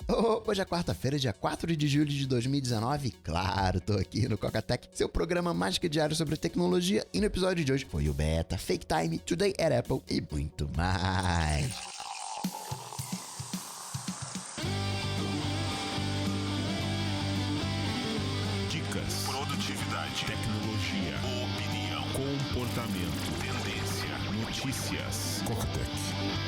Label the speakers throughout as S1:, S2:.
S1: Hoje é quarta-feira, dia 4 de julho de 2019. Claro, tô aqui no Cocatec, seu programa mágico diário sobre tecnologia. E no episódio de hoje foi o Beta, Fake Time, Today at Apple e muito mais.
S2: Dicas, produtividade, tecnologia, opinião, comportamento, tendência, notícias. Cocatec.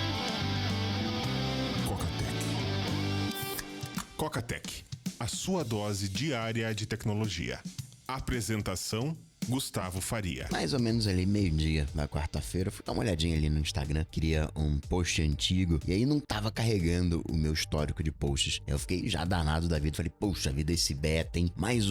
S2: Cocatec, a sua dose diária de tecnologia. Apresentação: Gustavo Faria.
S1: Mais ou menos ali, meio-dia, na quarta-feira, fui dar uma olhadinha ali no Instagram, queria um post antigo, e aí não tava carregando o meu histórico de posts. Eu fiquei já danado da vida, falei, poxa vida, esse beta, hein? Mas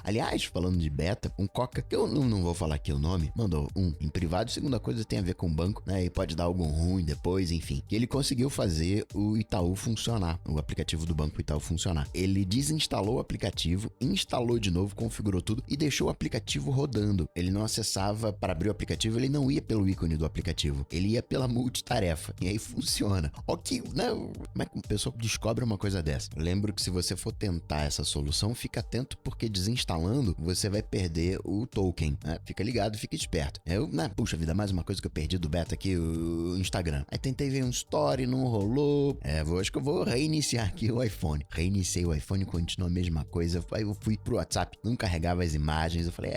S1: aliás, falando de beta, um Coca, que eu não vou falar aqui o nome, mandou em privado, segunda coisa tem a ver com o banco, né? E pode dar algo ruim depois, enfim. Que ele conseguiu fazer o Itaú funcionar, o aplicativo do Banco Itaú funcionar. Ele desinstalou o aplicativo, instalou de novo, configurou tudo e deixou o aplicativo rodando. Ele não acessava para abrir o aplicativo, ele não ia pelo ícone do aplicativo, ele ia pela multitarefa. E aí funciona. Ok, né? Como é que uma pessoa descobre uma coisa dessa? Lembro que se você for tentar essa solução, fica atento porque desinstalando você vai perder o token, né? Fica ligado, fica esperto. Puxa vida, mais uma coisa que eu perdi do beta aqui, o Instagram. Aí tentei ver um story, não rolou. Acho que eu vou reiniciar aqui o iPhone. Reiniciei o iPhone, continua a mesma coisa. Aí eu fui pro WhatsApp, não carregava as imagens. Eu falei,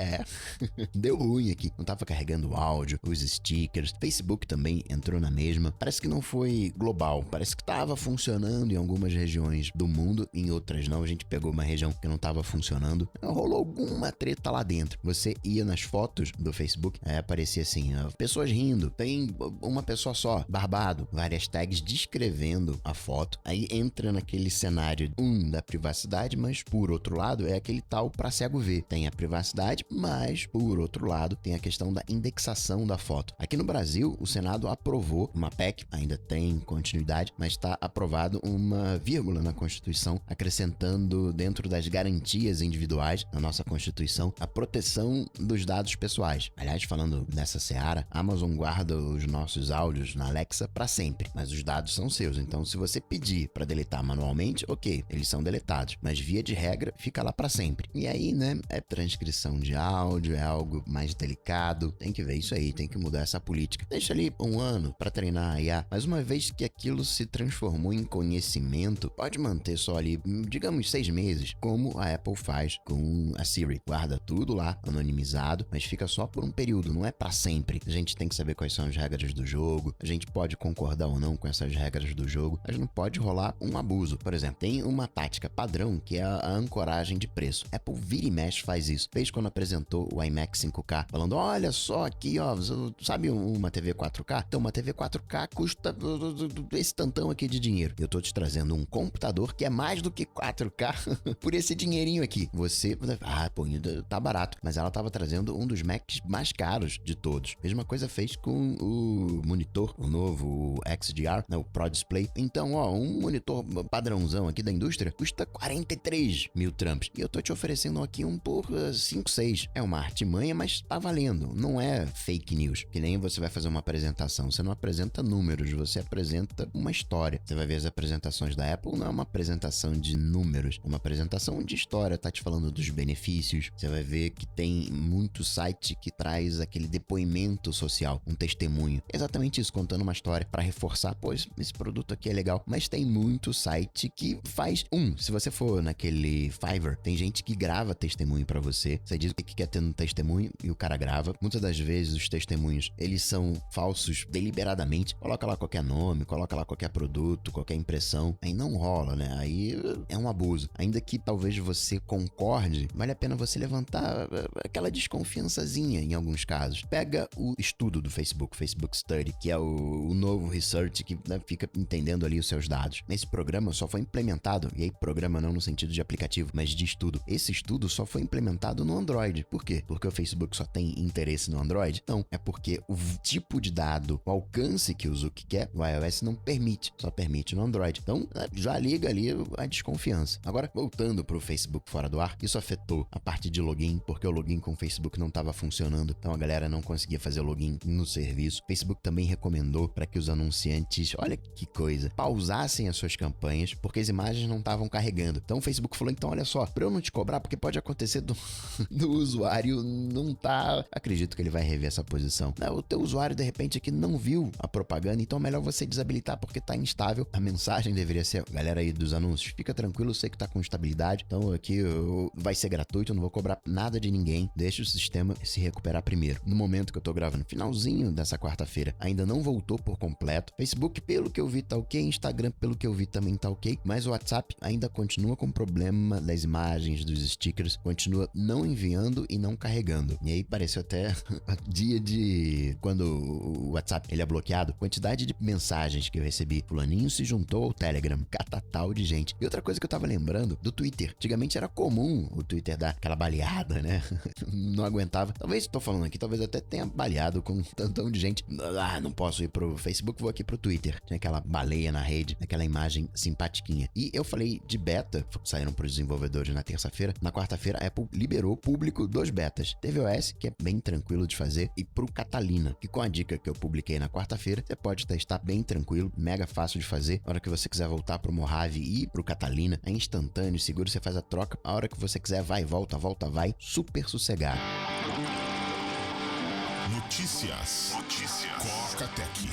S1: deu ruim aqui, não tava carregando o áudio, os stickers, Facebook também entrou na mesma. Parece que não foi global, parece que tava funcionando em algumas regiões do mundo, em outras não. A gente pegou uma região que não tava funcionando, rolou alguma treta lá dentro. Você ia nas fotos do Facebook, aparecia assim, pessoas rindo, tem uma pessoa só, barbado, várias tags descrevendo a foto. Aí entra naquele cenário da privacidade, mas por outro lado é aquele tal pra cego ver. Tem a privacidade, mas por outro lado, tem a questão da indexação da foto. Aqui no Brasil, o Senado aprovou uma PEC, ainda tem continuidade, mas está aprovado uma vírgula na Constituição, acrescentando dentro das garantias individuais na nossa Constituição a proteção dos dados pessoais. Aliás, falando nessa seara, a Amazon guarda os nossos áudios na Alexa para sempre, mas os dados são seus. Então, se você pedir para deletar manualmente, ok, eles são deletados, mas via de regra, fica lá para sempre. E aí, né, é transcrição de áudio, é algo mais delicado, tem que ver isso aí, tem que mudar essa política. Deixa ali um ano para treinar a IA, mas uma vez que aquilo se transformou em conhecimento, pode manter só ali, digamos, 6 meses, como a Apple faz com a Siri. Guarda tudo lá, anonimizado, mas fica só por um período, não é para sempre. A gente tem que saber quais são as regras do jogo, a gente pode concordar ou não com essas regras do jogo, mas não pode rolar um abuso. Por exemplo, tem uma tática padrão que é a ancoragem de preço. Apple vira e mexe faz isso. Fez quando apresentou o iMac 5K, falando, olha só aqui, ó, sabe uma TV 4K? Então, uma TV 4K custa esse tantão aqui de dinheiro. Eu tô te trazendo um computador que é mais do que 4K por esse dinheirinho aqui. Você, tá barato. Mas ela tava trazendo um dos Macs mais caros de todos. Mesma coisa fez com o monitor, o novo, o XDR, né, o Pro Display. Então, ó, um monitor padrãozão aqui da indústria custa 43 mil tramps. E eu tô te oferecendo aqui um por 5, 6. É uma artimanha, mas tá valendo. Não é fake news. Que nem você vai fazer uma apresentação. Você não apresenta números, você apresenta uma história. Você vai ver as apresentações da Apple, não é uma apresentação de números, é uma apresentação de história. Tá te falando dos benefícios. Você vai ver que tem muito site que traz aquele depoimento social, um testemunho. Exatamente isso, contando uma história para reforçar, pois esse produto aqui é legal. Mas tem muito site que faz se você for naquele Fiverr, tem gente que grava testemunho para você. Você diz o que quer ter no testemunho e o cara grava. Muitas das vezes os testemunhos, eles são falsos deliberadamente. Coloca lá qualquer nome, coloca lá qualquer produto, qualquer impressão. Aí não rola, né? Aí é um abuso. Ainda que talvez você concorde, vale a pena você levantar aquela desconfiançazinha em alguns casos. Pega o estudo do Facebook Study, que é o novo research que, né, fica entendendo ali os seus dados. Esse programa só foi implementado, e aí programa não no sentido de aplicativo, mas de estudo. Esse estudo só foi implementado no Android. Por quê? quê? Porque o Facebook só tem interesse no Android? Não, é porque o tipo de dado, o alcance que o Zuck quer, o iOS não permite, só permite no Android. Então, já liga ali a desconfiança. Agora, voltando pro Facebook fora do ar, isso afetou a parte de login, porque o login com o Facebook não estava funcionando, então a galera não conseguia fazer login no serviço. O Facebook também recomendou para que os anunciantes, olha que coisa, pausassem as suas campanhas, porque as imagens não estavam carregando. Então o Facebook falou, então olha só, para eu não te cobrar, porque pode acontecer do usuário não tá... Acredito que ele vai rever essa posição. O teu usuário, de repente, aqui não viu a propaganda, então é melhor você desabilitar porque tá instável. A mensagem deveria ser, galera aí dos anúncios, fica tranquilo, eu sei que tá com estabilidade, então aqui vai ser gratuito, eu não vou cobrar nada de ninguém, deixa o sistema se recuperar primeiro. No momento que eu tô gravando, finalzinho dessa quarta-feira, ainda não voltou por completo. Facebook, pelo que eu vi, tá ok, Instagram, pelo que eu vi, também tá ok, mas o WhatsApp ainda continua com problema das imagens, dos stickers, continua não enviando e não carregando. E aí pareceu até dia de... quando o WhatsApp ele é bloqueado, quantidade de mensagens que eu recebi, fulaninho se juntou ao Telegram, catatal de gente. E outra coisa que eu tava lembrando do Twitter, antigamente era comum o Twitter dar aquela baleada, né? Não aguentava. Talvez, tô falando aqui, talvez até tenha baleado com um tantão de gente. Não posso ir pro Facebook, vou aqui pro Twitter. Tinha aquela baleia na rede, aquela imagem simpatiquinha. E eu falei de beta, saíram pros desenvolvedores na terça-feira. Na quarta-feira, a Apple liberou público 2 betas. tvOS, que é bem tranquilo de fazer, e pro Catalina, que com a dica que eu publiquei na quarta-feira, você pode testar bem tranquilo, mega fácil de fazer. Na hora que você quiser voltar pro Mojave e pro Catalina, é instantâneo, seguro, você faz a troca. A hora que você quiser, vai, volta, vai, super sossegado.
S2: Notícias. Coca Tech.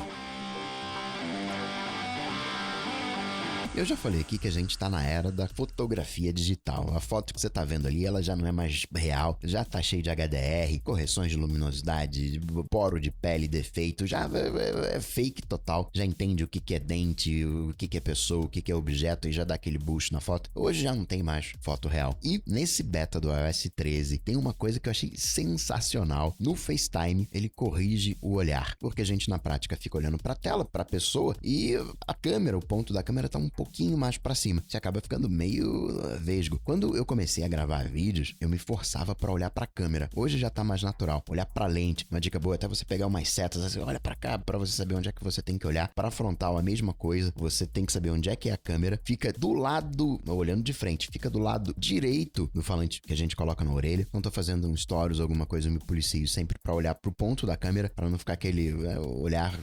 S1: Eu já falei aqui que a gente tá na era da fotografia digital. A foto que você tá vendo ali, ela já não é mais real, já tá cheio de HDR, correções de luminosidade, poro de pele, defeito, já é fake total. Já entende o que é dente, o que é pessoa, o que é objeto e já dá aquele boost na foto. Hoje já não tem mais foto real. E nesse beta do iOS 13, tem uma coisa que eu achei sensacional. No FaceTime, ele corrige o olhar, porque a gente na prática fica olhando pra tela, pra pessoa, e a câmera, o ponto da câmera tá um pouquinho mais pra cima. Você acaba ficando meio vesgo. Quando eu comecei a gravar vídeos, eu me forçava pra olhar pra câmera. Hoje já tá mais natural. Olhar pra lente. Uma dica boa é até você pegar umas setas, assim, olha pra cá, pra você saber onde é que você tem que olhar. Pra frontal, a mesma coisa. Você tem que saber onde é que é a câmera. Fica do lado, olhando de frente, fica do lado direito do falante que a gente coloca na orelha. Não tô fazendo um stories ou alguma coisa, eu me policio sempre pra olhar pro ponto da câmera, pra não ficar aquele olhar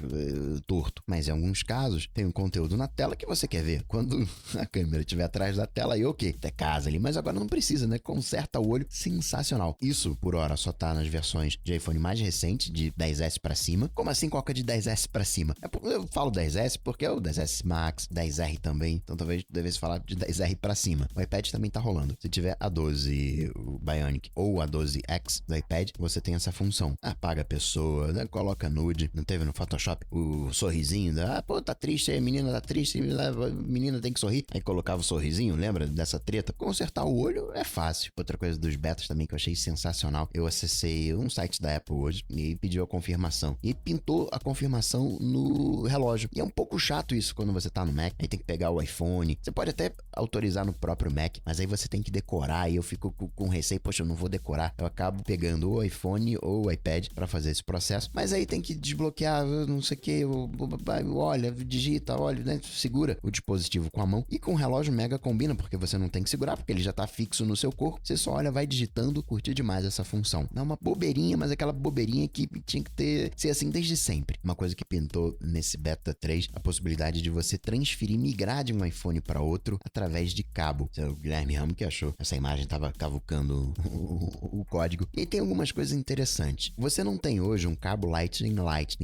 S1: torto. Mas em alguns casos, tem um conteúdo na tela que você quer ver. Quando a câmera estiver atrás da tela, aí ok, até casa ali, mas agora não precisa, né? Conserta o olho, sensacional. Isso, por hora, só tá nas versões de iPhone mais recente, de 10S pra cima. Como assim Coca de 10S pra cima? Eu falo 10S porque é o 10S Max, 10R também, então talvez devesse falar de 10R pra cima. O iPad também tá rolando. Se tiver a 12 o Bionic ou a 12X do iPad, você tem essa função. Apaga a pessoa, né? Coloca nude. Não teve no Photoshop o sorrisinho da, pô, tá triste, a menina tá triste, menina tem que sorrir, aí colocava o sorrisinho, lembra dessa treta? Consertar o olho é fácil. Outra coisa dos betas também que eu achei sensacional, eu acessei um site da Apple hoje e pediu a confirmação, e pintou a confirmação no relógio, e é um pouco chato isso quando você tá no Mac, aí tem que pegar o iPhone, você pode até autorizar no próprio Mac, mas aí você tem que decorar, e eu fico com receio, poxa, eu não vou decorar, eu acabo pegando o iPhone ou o iPad pra fazer esse processo, mas aí tem que desbloquear, não sei o que, olha, digita, olha, né, segura o dispositivo com a mão, e com o relógio mega combina, porque você não tem que segurar, porque ele já tá fixo no seu corpo, você só olha, vai digitando, curtir demais essa função. É uma bobeirinha, mas aquela bobeirinha que tinha que ser assim desde sempre. Uma coisa que pintou nesse Beta 3, a possibilidade de você transferir, migrar de um iPhone para outro através de cabo. O Guilherme Ramos que achou, essa imagem tava cavucando o código. E tem algumas coisas interessantes. Você não tem hoje um cabo Lightning.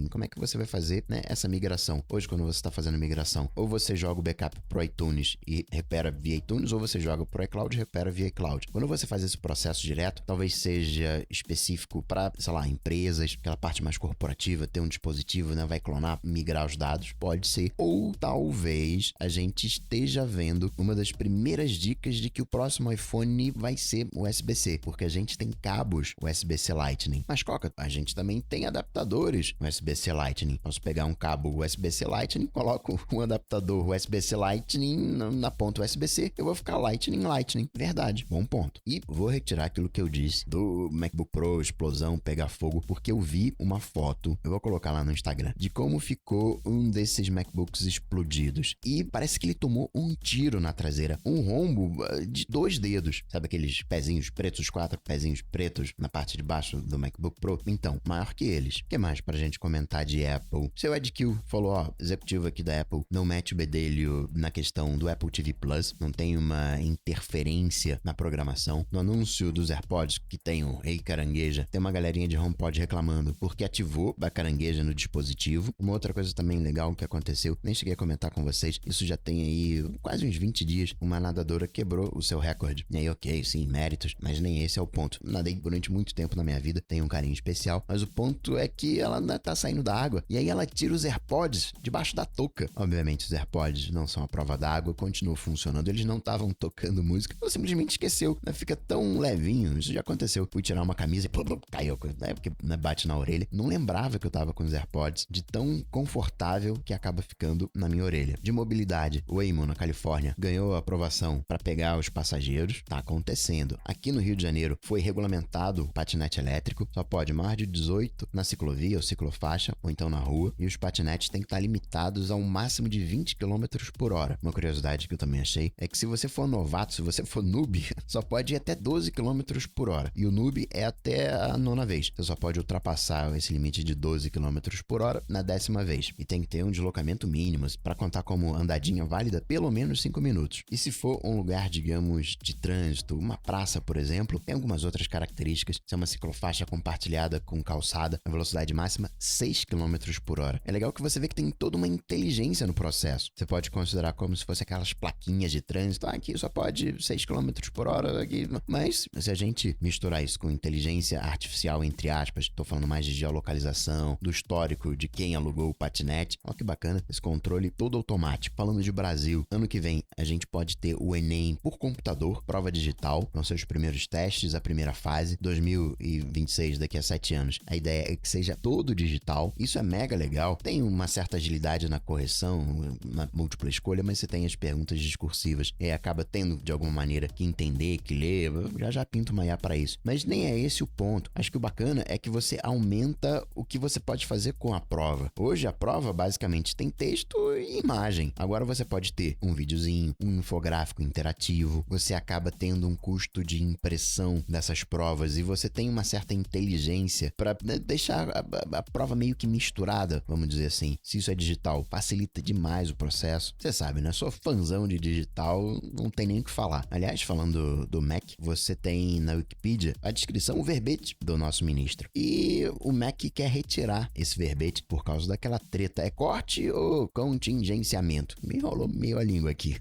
S1: Como é que você vai fazer, né, essa migração? Hoje, quando você está fazendo migração, ou você joga o backup pro iTunes e repara via iTunes, ou você joga pro iCloud e repara via iCloud. Quando você faz esse processo direto, talvez seja específico para, sei lá, empresas, aquela parte mais corporativa, ter um dispositivo, né, vai clonar, migrar os dados, pode ser. Ou talvez a gente esteja vendo uma das primeiras dicas de que o próximo iPhone vai ser USB-C, porque a gente tem cabos USB-C Lightning. Mas, Coca, a gente também tem adaptadores USB-C Lightning. Posso pegar um cabo USB-C Lightning, coloco um adaptador USB-C Lightning na ponta USB-C, eu vou ficar Lightning. Verdade, bom ponto. E vou retirar aquilo que eu disse do MacBook Pro, explosão, pegar fogo, porque eu vi uma foto, eu vou colocar lá no Instagram, de como ficou um desses MacBooks explodidos. E parece que ele tomou um tiro na traseira, um rombo de 2 dedos. Sabe aqueles pezinhos pretos, os 4 pezinhos pretos na parte de baixo do MacBook Pro? Então, maior que eles. O que mais pra gente comentar de Apple? Seu Ed Q falou, executivo aqui da Apple, não mete o bedelho na questão do Apple TV Plus, não tem uma interferência na programação. No anúncio dos AirPods, que tem o Rei Carangueja, tem uma galerinha de HomePod reclamando porque ativou a carangueja no dispositivo. Uma outra coisa também legal que aconteceu, nem cheguei a comentar com vocês, isso já tem aí quase uns 20 dias, uma nadadora quebrou o seu recorde. E aí, ok, sim, méritos, mas nem esse é o ponto. Nadei durante muito tempo na minha vida, tenho um carinho especial, mas o ponto é que ela ainda tá saindo da água, e aí ela tira os AirPods debaixo da touca. Obviamente os AirPods não são a prova d'água, continuam funcionando, eles não estavam tocando música, ela simplesmente esqueceu, né? Fica tão levinho, isso já aconteceu. Fui tirar uma camisa e caiu, né? Porque bate na orelha. Não lembrava que eu tava com os AirPods, de tão confortável que acaba ficando na minha orelha. De mobilidade, o Waymo, na Califórnia, ganhou a aprovação para pegar os passageiros, tá acontecendo. Aqui no Rio de Janeiro foi regulamentado o patinete elétrico, só pode mais de 18 na ciclovia ou ciclofaixa, ou então na rua, e os patinetes têm que estar limitados a um máximo de 20 km por hora. Uma curiosidade que eu também achei é que se você for novato, se você for noob, só pode ir até 12 km por hora. E o noob é até a 9ª vez. Você só pode ultrapassar esse limite de 12 km por hora na 10ª vez. E tem que ter um deslocamento mínimo para contar como andadinha válida pelo menos 5 minutos. E se for um lugar, digamos, de trânsito, uma praça, por exemplo, tem algumas outras características. Se é uma ciclofaixa compartilhada com calçada, a velocidade máxima 6 km por hora. É legal que você vê que tem toda uma inteligência no processo. Você pode considerar como se fosse aquelas plaquinhas de trânsito. Aqui só pode 6 km por hora. Aqui. Mas se a gente misturar isso com inteligência artificial, entre aspas, tô falando mais de geolocalização, do histórico de quem alugou o patinete. Olha que bacana, esse controle todo automático. Falando de Brasil, ano que vem a gente pode ter o Enem por computador, prova digital, vão ser os primeiros testes, a primeira fase, 2026, daqui a 7 anos. A ideia é que seja todo digital, isso é mega legal, tem uma certa agilidade na correção, na múltipla escolha, mas você tem as perguntas discursivas e acaba tendo, de alguma maneira, que entender, que ler, já pinto uma IA para isso. Mas nem é esse o ponto. Acho que o bacana é que você aumenta o que você pode fazer com a prova. Hoje a prova basicamente tem texto e imagem. Agora você pode ter um videozinho, um infográfico interativo, você acaba tendo um custo de impressão dessas provas e você tem uma certa inteligência para deixar a prova meio que misturada, vamos dizer assim. Se isso é digital, facilita demais o processo. Você sabe, né? Sou fãzão de digital, não tem nem o que falar. Aliás, falando do Mac, você tem na Wikipedia a descrição, o verbete do nosso ministro. E o Mac quer retirar esse verbete por causa daquela treta. É corte ou contingenciamento? Me enrolou meio a língua aqui.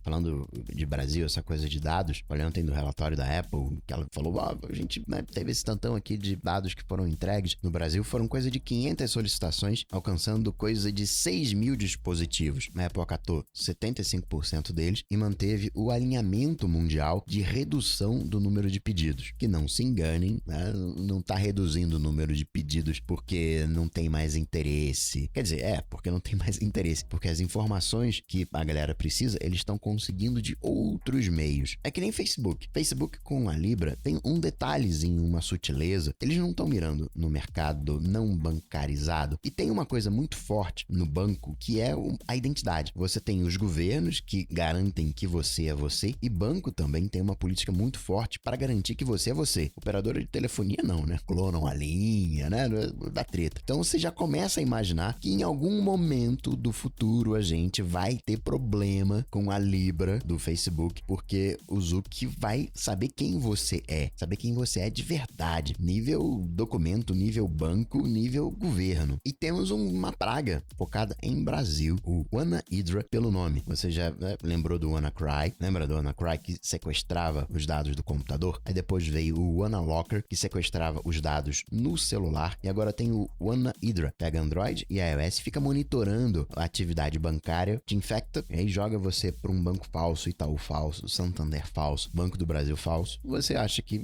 S1: Falando de Brasil, essa coisa de dados, olhando ontem do relatório da Apple, que ela falou, a gente teve esse tantão aqui de dados que foram entregues no Brasil, foram coisa de 500 solicitações, alcançando coisa de 6 mil dispositivos. A Apple acatou 75% deles e manteve o alinhamento mundial de redução do número de pedidos. Que não se enganem, né? Não está reduzindo o número de pedidos porque não tem mais interesse. Quer dizer, porque não tem mais interesse, porque as informações que a galera precisa, eles estão conseguindo de outros meios. É que nem Facebook. Facebook com a Libra tem um detalhezinho, uma sutileza. Eles não estão mirando no mercado não bancarizado. E tem uma coisa muito forte no banco, que é a identidade. Você tem os governos que garantem que você é você, e banco também tem uma política muito forte para garantir que você é você. Operadora de telefonia não, né? Clonam a linha, né? Da treta. Então você já começa a imaginar que em algum momento do futuro a gente vai ter problema com a Libra do Facebook, porque o Zuck vai saber quem você é de verdade. Nível documento, nível banco, nível governo. E temos uma praga focada em Brasil, o WannaHydra pelo nome. Você já lembrou do WannaCry? Lembra do WannaCry que sequestrava os dados do computador? Aí depois veio o WannaLocker, que sequestrava os dados no celular. E agora tem o WannaHydra. Pega Android e iOS, fica monitorando a atividade bancária, te infecta, e aí joga você para um banco falso, Itaú falso, Santander falso, Banco do Brasil falso. Você acha que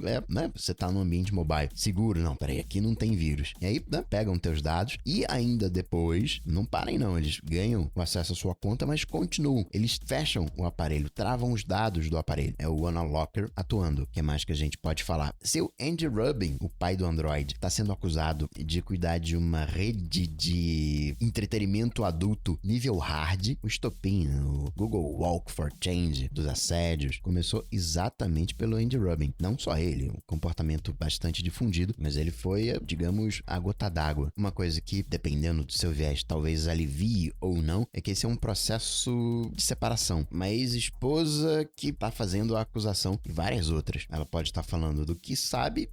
S1: você tá num ambiente mobile seguro? Não, peraí, aqui não tem vírus. E aí pegam teus dados e ainda depois, não parem não, eles ganham o acesso à sua conta conta, mas continuam. Eles fecham o aparelho, travam os dados do aparelho. É o WannaLocker atuando. O que mais que a gente pode falar? Seu Andy Rubin, o pai do Android, está sendo acusado de cuidar de uma rede de entretenimento adulto nível hard. O estopim, o Google Walk for Change dos assédios, começou exatamente pelo Andy Rubin. Não só ele, um comportamento bastante difundido, mas ele foi, digamos, a gota d'água. Uma coisa que, dependendo do seu viés, talvez alivie ou não, é que esse é um processo de separação. Uma ex-esposa que tá fazendo a acusação e várias outras. Ela pode estar falando do que sabe,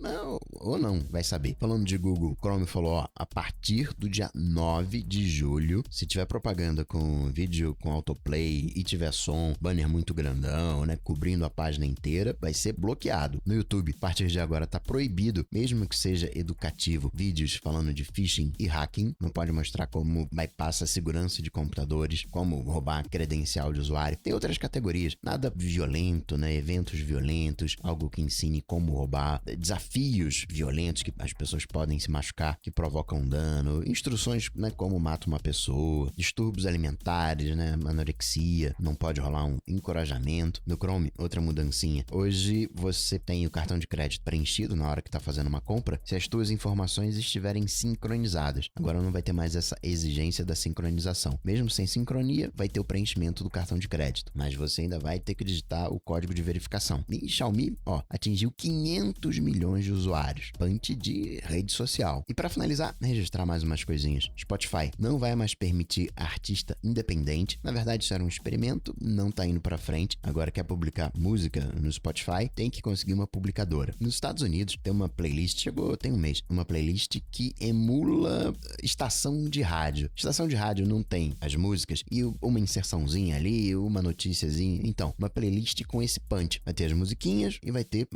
S1: ou não, vai saber. Falando de Google, Chrome falou, ó, a partir do dia 9 de julho, se tiver propaganda com vídeo com autoplay e tiver som, banner muito grandão, né, cobrindo a página inteira, vai ser bloqueado. No YouTube, a partir de agora tá proibido, mesmo que seja educativo, vídeos falando de phishing e hacking, não pode mostrar como bypassa a segurança de computadores, como roubar credencial de usuário. Tem outras categorias, nada violento, né, eventos violentos, algo que ensine como roubar, desafios violentos que as pessoas podem se machucar, que provocam dano, instruções, né, como mata uma pessoa, distúrbios alimentares, né, anorexia, não pode rolar um encorajamento. No Chrome, outra mudancinha. Hoje você tem o cartão de crédito preenchido na hora que está fazendo uma compra, se as tuas informações estiverem sincronizadas. Agora não vai ter mais essa exigência da sincronização. Mesmo sem sincronia, vai ter o preenchimento do cartão de crédito, mas você ainda vai ter que digitar o código de verificação. E Xiaomi, atingiu 500 milhões de usuários. Punch de rede social. E para finalizar, registrar mais umas coisinhas. Spotify não vai mais permitir artista independente. Na verdade, isso era um experimento, não tá indo para frente. Agora quer publicar música no Spotify, tem que conseguir uma publicadora. Nos Estados Unidos, tem uma playlist, chegou tem um mês, uma playlist que emula estação de rádio. Estação de rádio não tem as músicas e uma inserçãozinha ali, uma noticiazinha. Então, uma playlist com esse punch. Vai ter as musiquinhas e vai ter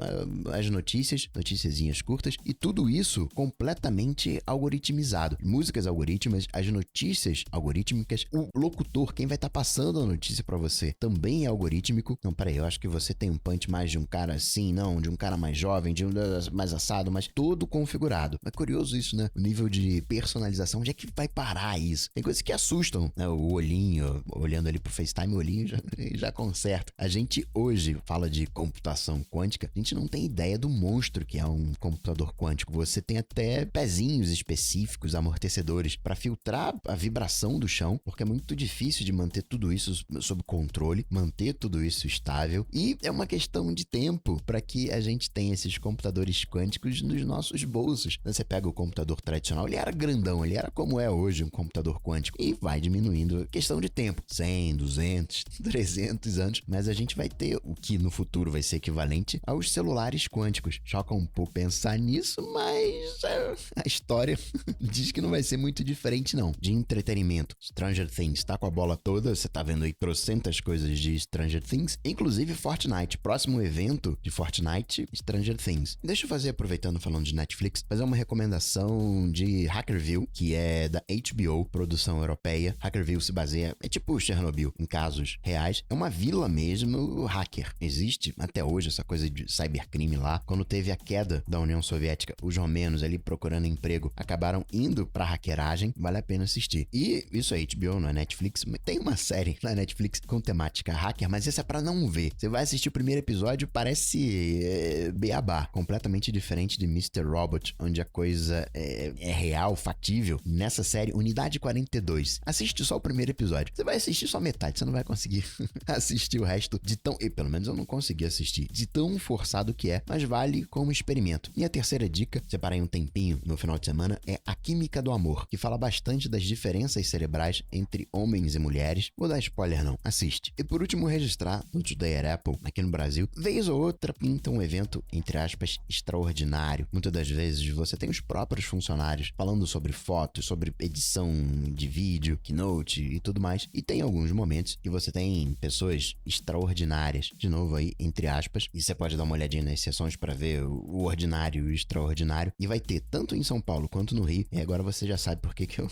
S1: as noticiazinhas curtas e tudo isso completamente algoritmizado. Músicas algorítmicas, as notícias algorítmicas, o locutor, quem vai estar passando a notícia pra você, também é algorítmico. Não, peraí, eu acho que você tem um punch mais de um cara assim, não, de um cara mais jovem, de um mais assado, mas todo configurado. É curioso isso, né? O nível de personalização, onde é que vai parar isso? Tem coisas que assustam, né? O olhinho, olhando ali pro FaceTime, o olhinho já conserta. A gente hoje fala de computação quântica, a gente não tem ideia do monstro que é um computador quântico. Você tem até pezinhos específicos, amortecedores, para filtrar a vibração do chão, porque é muito difícil de manter tudo isso sob controle, manter tudo isso estável, e é uma questão de tempo para que a gente tenha esses computadores quânticos nos nossos bolsos. Você pega o computador tradicional, ele era grandão, ele era como é hoje um computador quântico, e vai diminuindo, questão de tempo, 100, 200, 300 anos, mas a gente vai ter o que no futuro vai ser equivalente aos celulares quânticos. Choca um pouco pensar nisso, mas a história diz que não vai ser muito diferente não. De entretenimento, Stranger Things tá com a bola toda, você tá vendo aí trocentas coisas de Stranger Things, inclusive Fortnite, próximo evento de Fortnite, Stranger Things. Deixa eu fazer, aproveitando falando de Netflix, fazer uma recomendação de Hackerville, que é da HBO, produção europeia. Hackerville se baseia, é tipo Chernobyl, em casos reais. É uma vila mesmo, hacker. Existe até hoje essa coisa de cybercrime lá. Quando teve a queda da União Soviética, os romenos ali procurando emprego acabaram indo pra hackeragem. Vale a pena assistir. E isso é HBO, não é Netflix. Tem uma série na Netflix com temática hacker, mas essa é pra não ver. Você vai assistir o primeiro episódio, parece beabá. Completamente diferente de Mr. Robot, onde a coisa é real, factível. Nessa série, Unidade 42. Assiste só o primeiro episódio. Você vai assistir só metade, você não vai conseguir assistir o resto de tão... E pelo menos eu não consegui assistir. De tão forçado que é, mas vale como experimento. E a terceira dica, separei um tempinho no final de semana, é A Química do Amor, que fala bastante das diferenças cerebrais entre homens e mulheres. Vou dar spoiler não, assiste. E por último, registrar no Today at Apple, aqui no Brasil, vez ou outra pinta um evento, entre aspas, extraordinário. Muitas das vezes você tem os próprios funcionários falando sobre fotos, sobre edição de vídeo, keynote e tudo mais. E tem alguns momentos que você tem pessoas extraordinárias, de novo aí, entre aspas, e você pode dar uma olhadinha nas sessões para ver o ordinário e o extraordinário. E vai ter tanto em São Paulo quanto no Rio. E agora você já sabe por que eu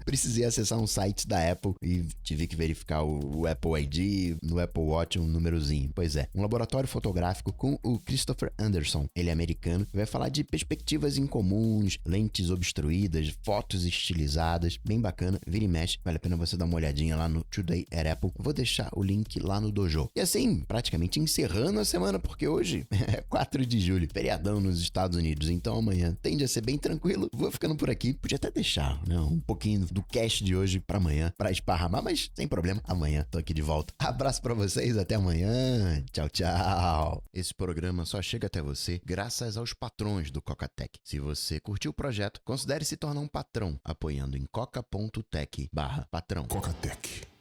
S1: precisei acessar um site da Apple e tive que verificar o Apple ID, no Apple Watch um númerozinho. Pois é, um laboratório fotográfico com o Christopher Anderson, ele é americano, vai falar de perspectivas incomuns, lentes obstruídas, fotos estilizadas, bem bacana, vira e mexe, vale a pena você dar dar uma olhadinha lá no Today at Apple. Vou deixar o link lá no Dojo. E assim, praticamente encerrando a semana, porque hoje é 4 de julho, feriadão nos Estados Unidos. Então amanhã tende a ser bem tranquilo. Vou ficando por aqui. Podia até deixar, né, um pouquinho do cast de hoje pra amanhã, pra esparramar, mas sem problema. Amanhã tô aqui de volta. Abraço pra vocês, até amanhã. Tchau, tchau. Esse programa só chega até você graças aos patrões do Coca-Tech. Se você curtiu o projeto, considere se tornar um patrão apoiando em coca.tech/patrão.
S2: Coca-Tech.